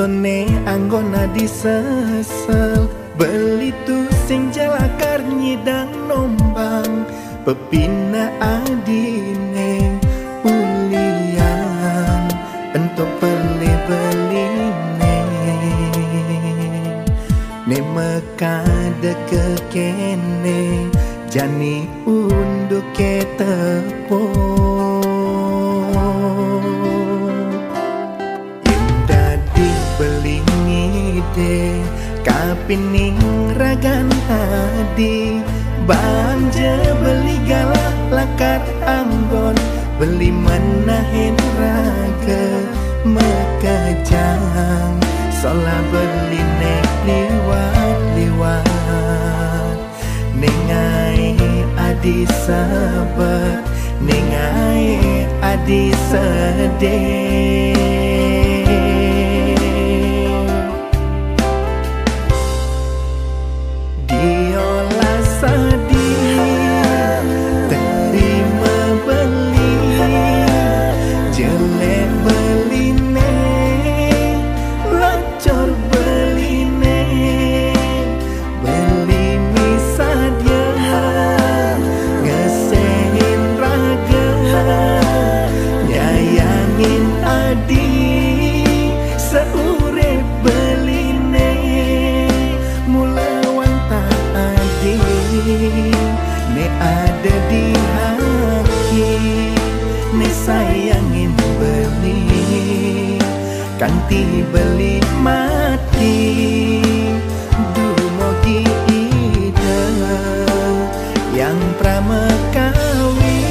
Contone anggona disesel beli tu sing jalakar nyidang nombang pepina adine ulian untuk beli-beline ne mekade kekene jani unduk ke tepo kapining ragan hadi banja beli galak lakar anggon beli menahin raga mekajang sola beli nek liwat nengai adi sabar nengai adi sedih ne ada di hati ne sayangin beli kanti beli mati dumogi ida yang pramekawi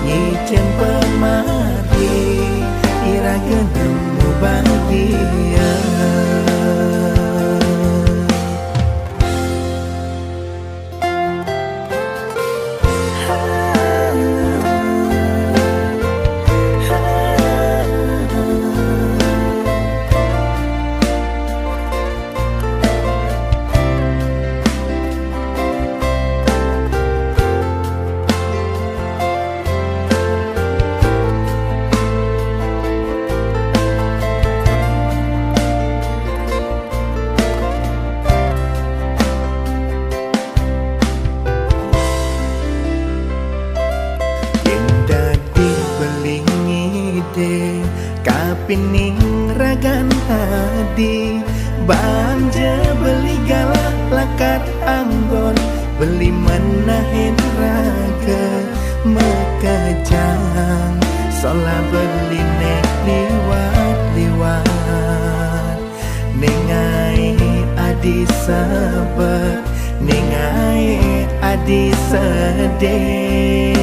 nyicen pemari iragen temu bahagia kapining ragan hadi banja beli galak lakar anggon beli menahin raga mekajang sola beli nek liwat nengai adi sabar nengai adi sedih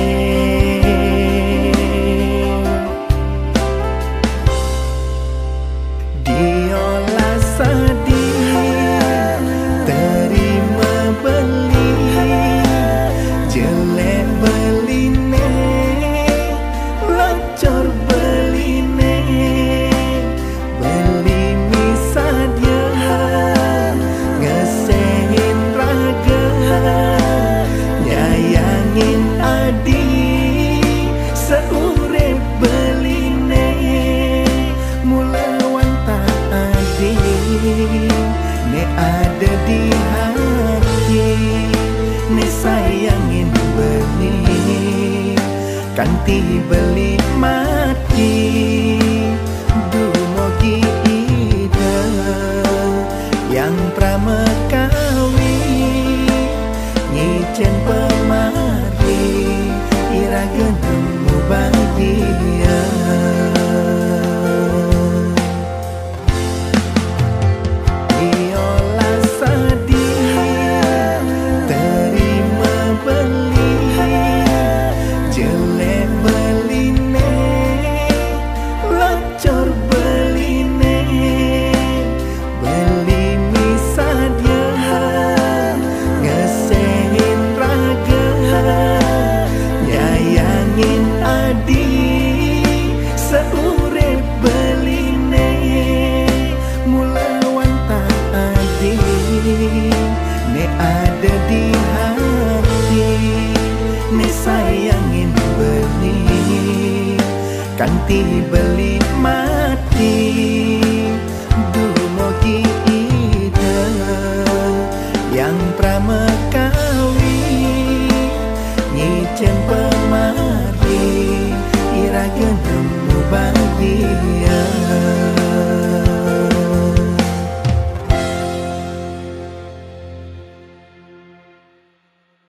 ne ada di hati ne sayangin beli kanti beli mati dumogi ida yang pramekawi nyicen pemari iragen temu bahagia ne ada di hati ne sayangin beli kanti beli mati